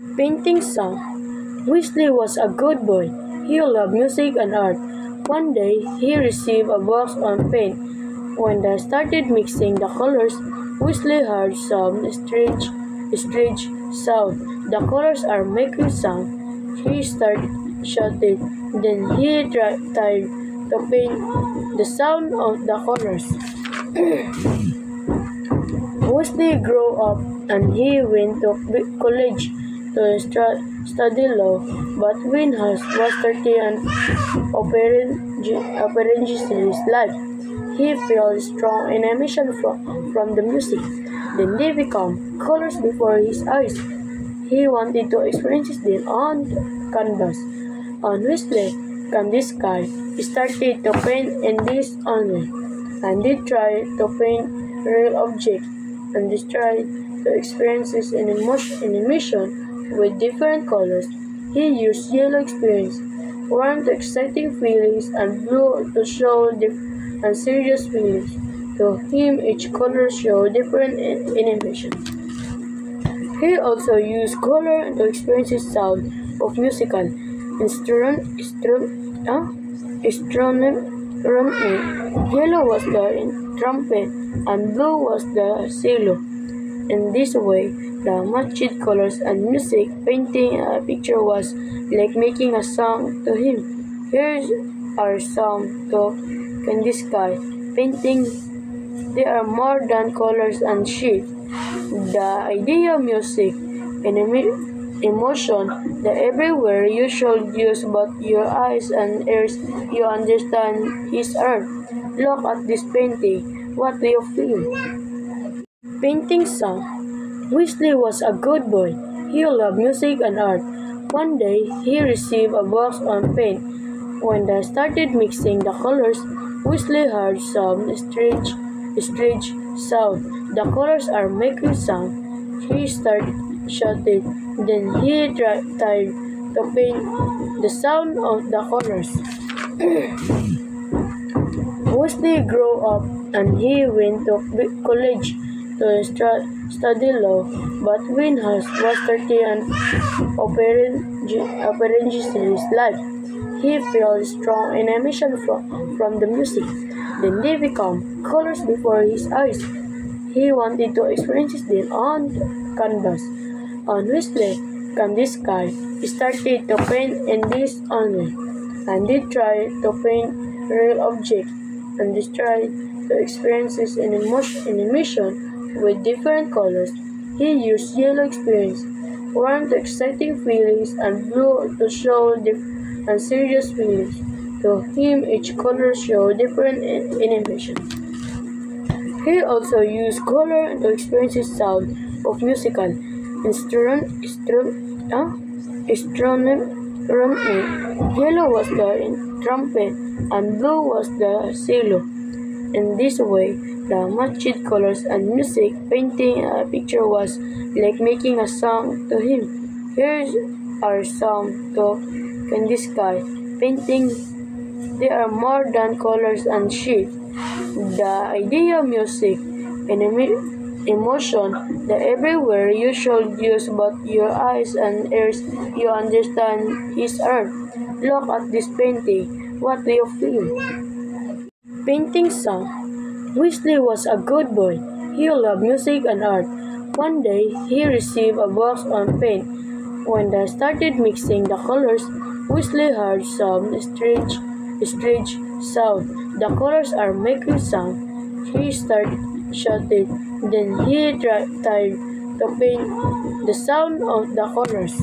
Painting song. Weasley was a good boy. He loved music and art. One day, he received a box on paint. When they started mixing the colors, Weasley heard some strange sound. The colors are making sound. He started shouting. Then he tried to paint the sound of the colors. Wesley grew up and he went to college to study law, but when he was 30 and apparently his life, he felt strong animation from the music. Then they become colors before his eyes. He wanted to experience them on canvas. On Wesley, can this guy started to paint in this only, and they tried to paint real objects and describe the experiences in animation with different colors. He used yellow experience, warm to exciting feelings, and blue to show and serious feelings. To him, each color showed different animation. He also used color to experience the sound of musical instrument. Yellow was the trumpet and blue was the cello. In this way, the matched colors and music painting a picture was like making a song to him. Here are some to Candy Sky painting. They are more than colors and shapes. The idea of music and emotion, the everywhere you should use both your eyes and ears, you understand his art. Look at this painting. What do you feel? Painting song. Weasley was a good boy. He loved music and art. One day, he received a box on paint. When they started mixing the colors, Weasley heard some strange sound. The colors are making sound. He started shouting. Then he tried to paint the sound of the colors. Wesley grew up and he went to college to study law, but when he was 30 and apparently his life, he felt strong animation from the music. Then they become colors before his eyes. He wanted to experience them on canvas. On Wesley, can this guy started to paint in this only, and they tried to paint real objects and describe the experiences in animation with different colors. He used yellow experience, warm to exciting feelings, and blue to show and serious feelings. To him, each color showed different animation. He also used color to experience the sound of musical instrument. Yellow was the trumpet and blue was the cello. In this way, the matched colors and music painting a picture was like making a song to him. Here are some to Candy Sky painting. They are more than colors and shapes. The idea of music and emotion, the everywhere you should use both your eyes and ears, you understand his art. Look at this painting. What do you feel? Painting song. Weasley was a good boy. He loved music and art. One day, he received a box on paint. When they started mixing the colors, Weasley heard some strange sound. The colors are making sound. He started shouting. Then he tried to paint the sound of the colors.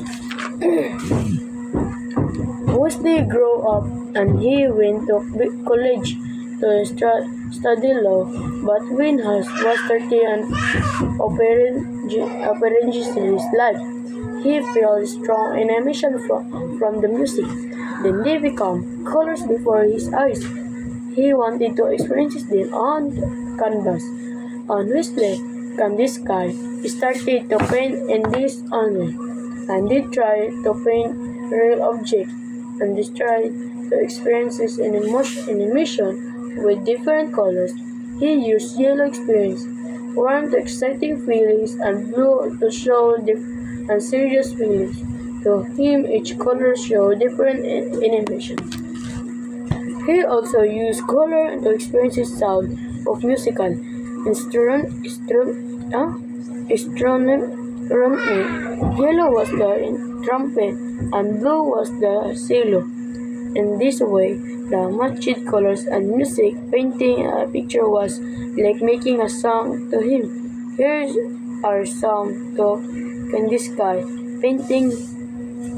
Wesley grew up and he went to college to study law, but when he was 30 and apparently his life, he felt strong animation from the music. Then they become colors before his eyes. He wanted to experience them on canvas. On Wesley, can this guy started to paint in this only, and they tried to paint real objects and describe the experiences in animation with different colors. He used yellow experience, warm to exciting feelings, and blue to show and serious feelings. To him, each color showed different animation. He also used color to experience the sound of musical instrument. Yellow was the trumpet and blue was the cello. In this way, the matched colors and music painting a picture was like making a song to him. Here are some to Candy Sky painting.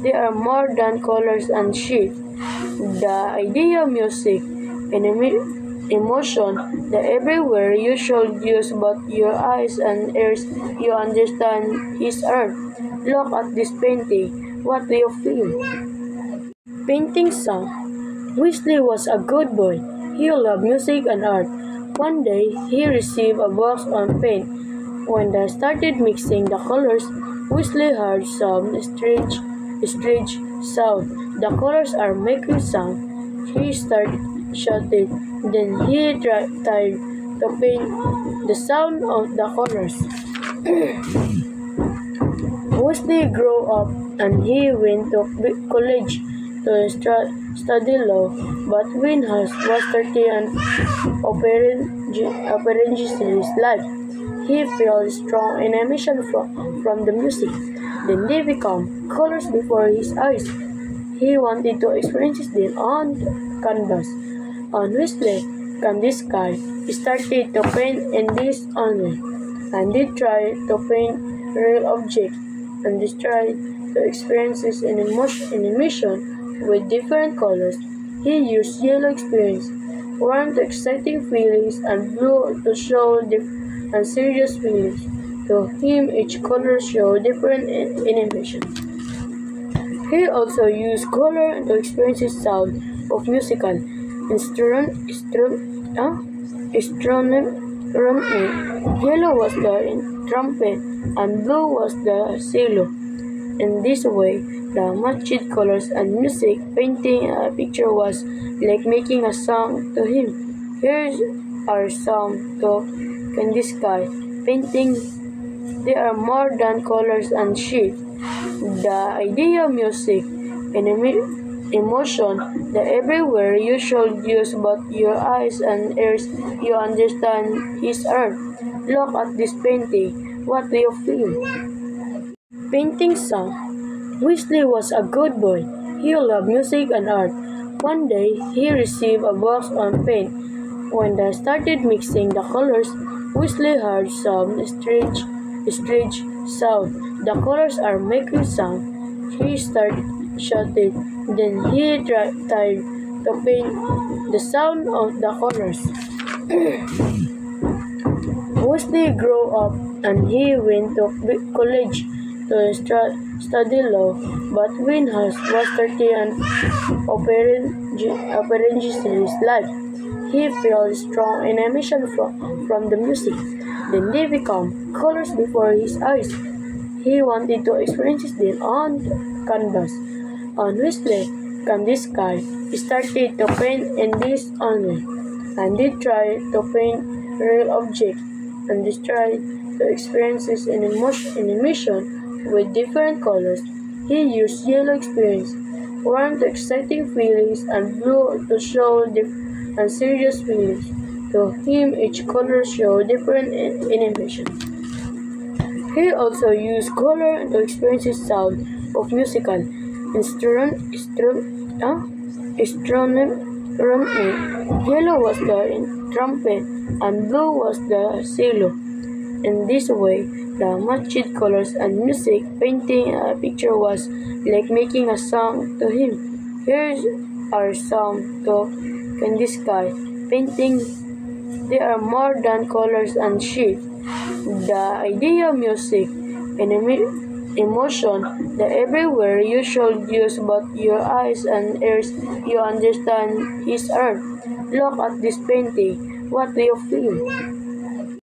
They are more than colors and shapes. The idea of music and emotion, the everywhere you should use but your eyes and ears, you understand his art. Look at this painting. What do you feel? Painting song. Weasley was a good boy. He loved music and art. One day, he received a box on paint. When they started mixing the colors, Weasley heard some strange sound. The colors are making sound. He started shouting. Then he tried to paint the sound of the colors. Weasley grew up and he went to college to study law, but when he was 30 and apparently his life, he felt strong animation from the music. Then they become colors before his eyes. He wanted to experience them on canvas. On Weasley, Candy Sky started to paint in this only, and they tried to paint real objects, and they tried to experience animation with different colors. He used yellow experience, warm to exciting feelings, and blue to show and serious feelings. To him, each color showed different animation. He also used color to experience the sound of musical instrument. Yellow was the trumpet and blue was the cello. In this way, the matched colors and music painting a picture was like making a song to him. Here are some to Candy Sky painting. They are more than colors and shapes. The idea of music and emotion, the everywhere you should use but your eyes and ears, you understand his art. Look at this painting. What do you feel? Painting song. Weasley was a good boy. He loved music and art. One day, he received a box on paint. When they started mixing the colors, Weasley heard some strange sound. The colors are making sound. He started shouting. Then he tried to paint the sound of the colors. Weasley grew up and he went to college to study law, but when he was 30 and apparently his life, he felt strong animation from the music. Then they become colors before his eyes. He wanted to experience them on canvas. On Weasley, Candy Sky started to paint in this only, and they tried to paint real objects, and they tried to experience animation with different colors. He used yellow experience, warm to exciting feelings, and blue to show and serious feelings. To him, each color showed different animation. He also used color to experience the sound of musical instrument. Yellow was the trumpet and blue was the cello. In this way, the matched colors and music painting a picture was like making a song to him. Here are some to Candy Sky painting. They are more than colors and shapes. The idea of music and emotion, the everywhere you should use but your eyes and ears, you understand his art. Look at this painting. What do you feel?